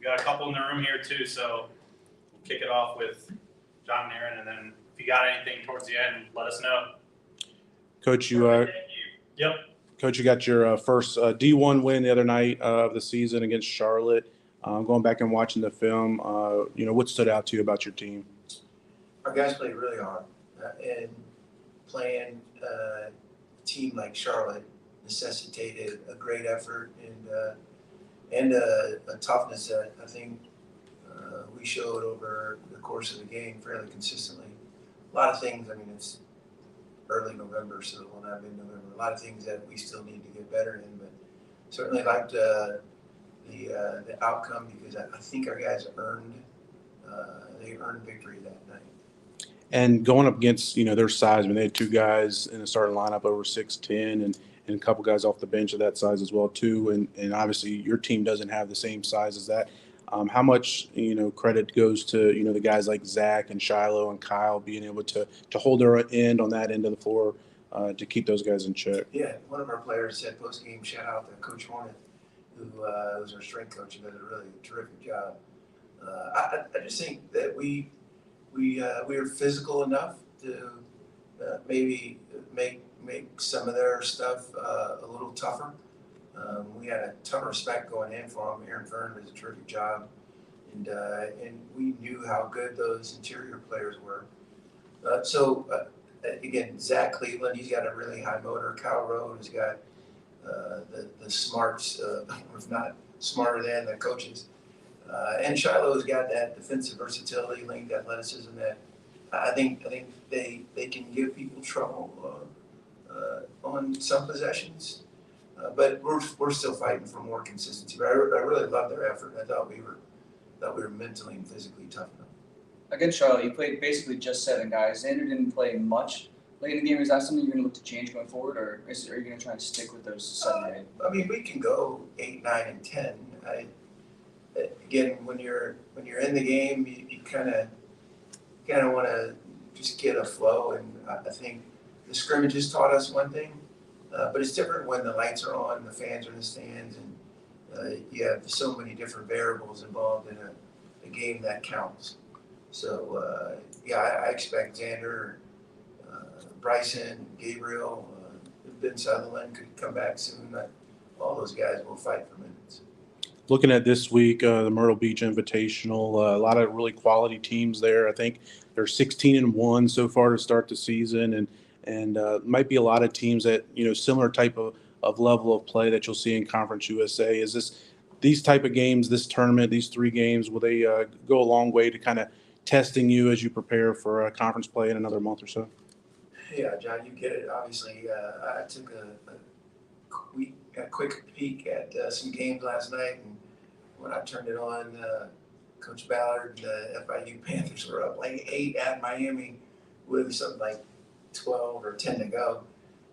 We got a couple in the room here too, so we'll kick it off with John and Aaron, and then if you got anything towards the end, let us know. Coach, Yep. Coach, you got your first D1 win the other night of the season against Charlotte. Going back and watching the film, what stood out to you about your team? Our guys played really hard, and playing a team like Charlotte necessitated a great effort and a toughness that I think we showed over the course of the game fairly consistently. A lot of things, I mean, it's early November, so it will not be November. A lot of things that we still need to get better in, but certainly liked the outcome because I think our guys earned victory that night. And going up against, their size, I mean, they had two guys in the starting lineup over 6'10", and a couple guys off the bench of that size as well too. And obviously your team doesn't have the same size as that. How much, credit goes to, the guys like Zach and Shiloh and Kyle being able to hold their end on that end of the floor to keep those guys in check? Yeah, one of our players said post-game, shout out to Coach Hornet, who was our strength coach and does a really terrific job. I just think that we were physical enough to maybe make some of their stuff a little tougher. We had a ton of respect going in for them. Aaron Fern did a terrific job, and we knew how good those interior players were. Again, Zach Cleveland, he's got a really high motor. Kyle Rowe has got the smarts, if not smarter than the coaches. And Shiloh's got that defensive versatility, length, athleticism that I think they can give people trouble on some possessions. But we're still fighting for more consistency. But I really loved their effort. I thought we were mentally and physically tough enough. Against Charlotte, you played basically just 7 guys. Xander didn't play much late in the game. Is that something you're going to look to change going forward, or are you going to try and stick with those 7 or 8? I mean, we can go 8, 9, and 10. Again, when you're in the game, you kind of want to just get a flow, and I think the scrimmages taught us one thing, but it's different when the lights are on, the fans are in the stands, and you have so many different variables involved in a game that counts. So I expect Xander, Bryson, Gabriel, Ben Sutherland could come back soon. All those guys will fight for minutes. Looking at this week, the Myrtle Beach Invitational, a lot of really quality teams there. I think they're 16-1 so far to start the season, and might be a lot of teams that similar type of level of play that you'll see in Conference USA. Is these type of games, this tournament, these 3 games, will they go a long way to kind of testing you as you prepare for conference play in another month or so? Yeah, John, you get it. Obviously, I took a quick peek at some games last night, and when I turned it on, Coach Ballard and the FIU Panthers were up like 8 at Miami with something like 12 or 10 to go,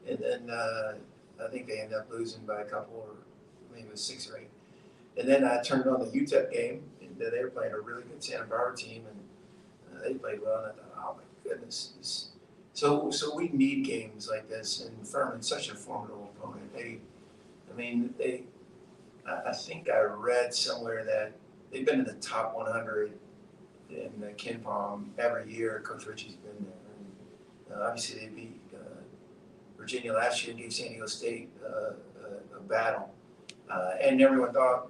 and then I think they ended up losing by a couple, or maybe it was 6 or 8. And then I turned on the UTEP game, and they were playing a really good Santa Barbara team, and they played well. And I thought, oh my goodness. So we need games like this, and Furman's such a formidable opponent. I think I read somewhere that they've been in the top 100 in KenPom every year. Coach Ritchie's been there. And, obviously, they beat Virginia last year and gave San Diego State a battle. And everyone thought,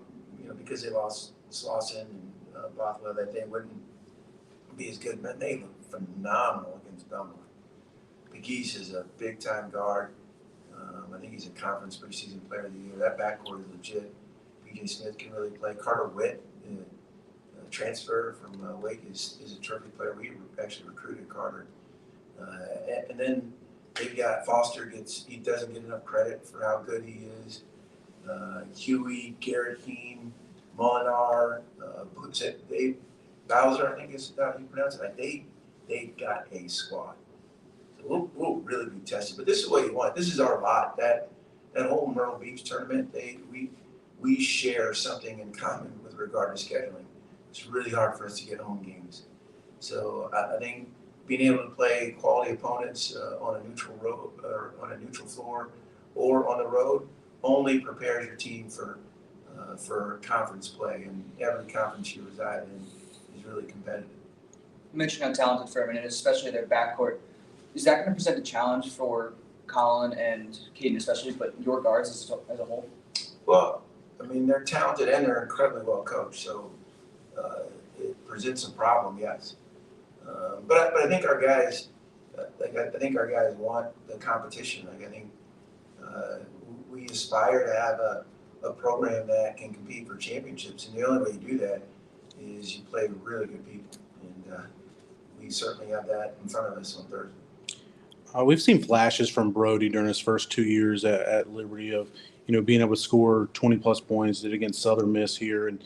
because they lost Slauson and Bothwell, that they wouldn't be as good. But they looked phenomenal against Belmont. McGee's is a big-time guard. I think he's a conference preseason player of the year. That backcourt is legit. PJ Smith can really play. Carter Witt, transfer from Wake, is a terrific player. We actually recruited Carter. And then they've got Foster. He doesn't get enough credit for how good he is. Huey, Garrett Keene, Molinar, Bowser, I think is how you pronounce it. Like they got a squad. So we'll really be tested. But this is what you want. This is our lot. That whole Myrtle Beach tournament, we share something in common with regard to scheduling. It's really hard for us to get home games. So I think being able to play quality opponents on a neutral road or on a neutral floor or on the road only prepares your team for for conference play, and every conference you reside in is really competitive. You mentioned how talented Furman is, especially their backcourt. Is that going to present a challenge for Colin and Caden especially, but your guards as a whole? Well, I mean, they're talented and they're incredibly well coached, so it presents a problem, yes. But I think our guys, I think our guys want the competition. Like I think we aspire to have a program that can compete for championships, and the only way you do that is you play with really good people, and we certainly have that in front of us on Thursday. We've seen flashes from Brody during his first 2 years at Liberty of, being able to score 20-plus points. Did against Southern Miss here, and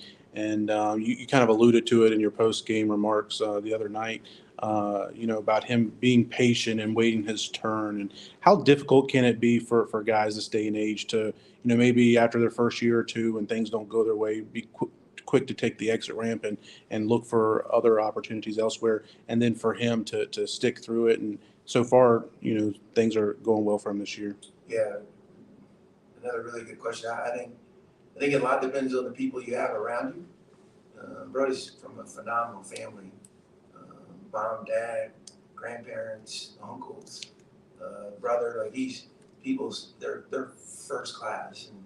you kind of alluded to it in your post-game remarks the other night, about him being patient and waiting his turn. And how difficult can it be for guys this day and age to, maybe after their first year or two when things don't go their way, be quick to take the exit ramp and look for other opportunities elsewhere, and then for him to stick through it. And so far, things are going well for him this year. Yeah, another really good question. I think a lot depends on the people you have around you. Brody's from a phenomenal family. Mom, dad, grandparents, uncles, brother. Like they're first class, and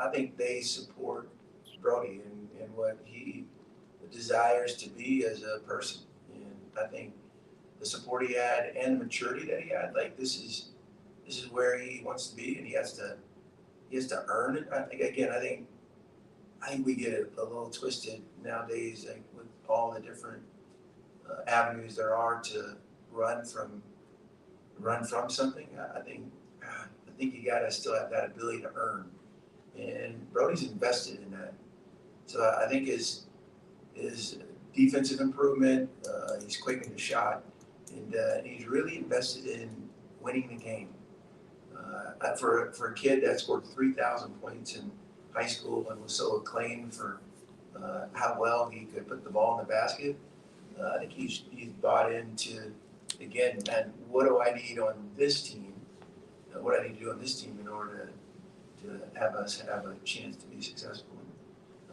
I think they support Brody and what he desires to be as a person. And I think the support he had and the maturity that he had, like this is where he wants to be, and he has to earn it. I think we get it a little twisted nowadays, like with all the different avenues there are to run from something. I think you gotta still have that ability to earn, and Brody's invested in that. So I think his defensive improvement, he's quickened his shot, and he's really invested in winning the game. For a kid that scored 3,000 points in high school and was so acclaimed for how well he could put the ball in the basket, I think he's bought into, again, and what do I need on this team? What do I need to do on this team in order to have us have a chance to be successful?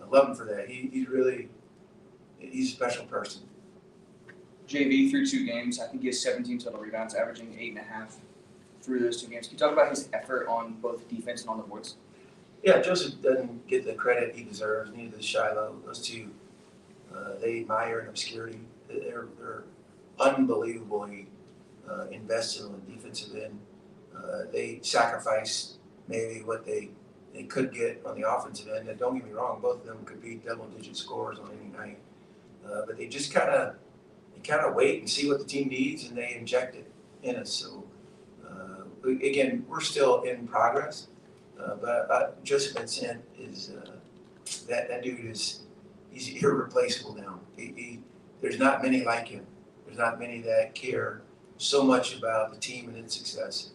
I love him for that. He's a special person. JV through 2 games, I think he has 17 total rebounds, averaging 8.5 through those 2 games. Can you talk about his effort on both defense and on the boards? Yeah, Joseph doesn't get the credit he deserves. Neither does Shiloh. Those two, they admire in obscurity. They're unbelievably invested on the defensive end. They sacrifice maybe what they could get on the offensive end. And don't get me wrong, both of them could be double-digit scorers on any night. But they just kind of wait and see what the team needs, and they inject it in us. So again, we're still in progress. But Joseph Vincent is that dude he's irreplaceable now. There's not many like him. There's not many that care so much about the team and its success,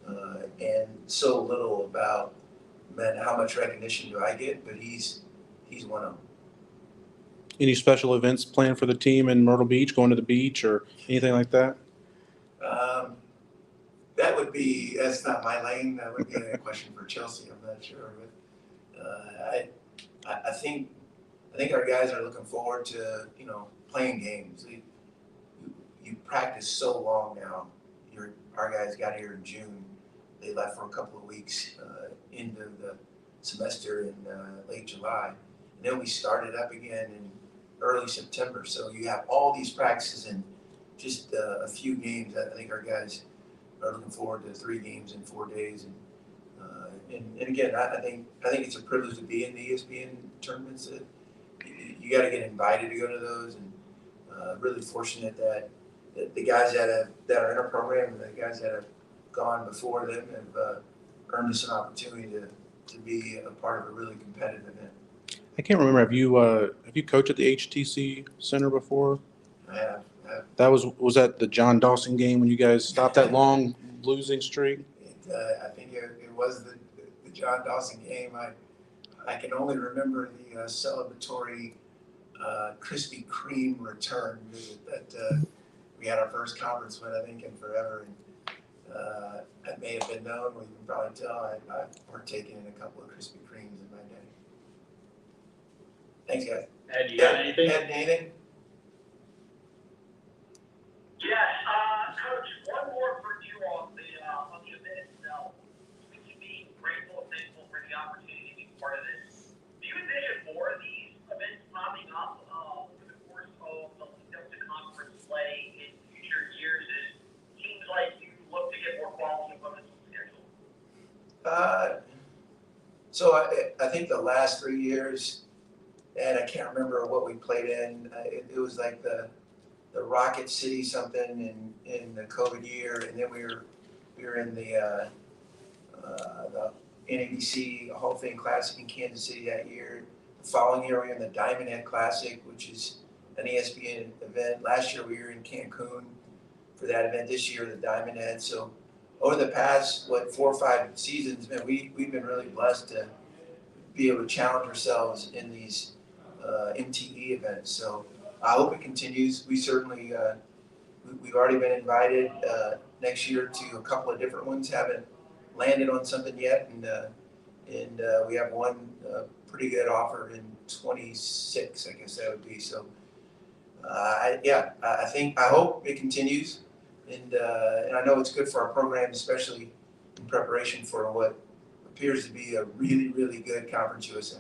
and so little about, man, how much recognition do I get? But he's one of them. Any special events planned for the team in Myrtle Beach, going to the beach or anything like that? That's not my lane. That would be a question for Chelsea. I'm not sure, but I think our guys are looking forward to playing games. You practice so long now. Our guys got here in June. They left for a couple of weeks into the semester in late July, and then we started up again in early September. So you have all these practices and just a few games. I think our guys are looking forward to 3 games in 4 days, and again, I think it's a privilege to be in the ESPN tournaments. You got to get invited to go to those, and really fortunate that the guys that are in our program and the guys that have gone before them have earned us an opportunity to be a part of a really competitive event. I can't remember. Have you coached at the HTC Center before? I have. That was that the John Dawson game when you guys stopped that long losing streak? I think it was the John Dawson game. I can only remember the celebratory Krispy Kreme return that we had our first conference win, I think, in forever. And that may have been known. We can probably tell I partaken in a couple of Krispy Kremes in my day. Thanks, guys. Ed, you got anything? Ed, anything? Yes, Coach, one more for you on the event itself. We can be grateful and thankful for the opportunity to be part of this. Do you envision more of these events popping up over the course of the lead up to conference play in future years? It seems like you look to get more quality opponents on the schedule. So I think the last 3 years, and I can't remember what we played in. It was like the Rocket City something in the COVID year, and then we were in the NABC Hall of Fame Classic in Kansas City that year. The following year we were in the Diamond Head Classic, which is an ESPN event. Last year we were in Cancun for that event. This year the Diamond Head. So over the past 4 or 5 seasons, man, we've been really blessed to be able to challenge ourselves in these MTE events. So I hope it continues. We certainly we've already been invited next year to a couple of different ones. Haven't landed on something yet, and we have one pretty good offer in 26, I guess that would be. So I hope it continues, and I know it's good for our program, especially in preparation for what appears to be a really, really good Conference USA.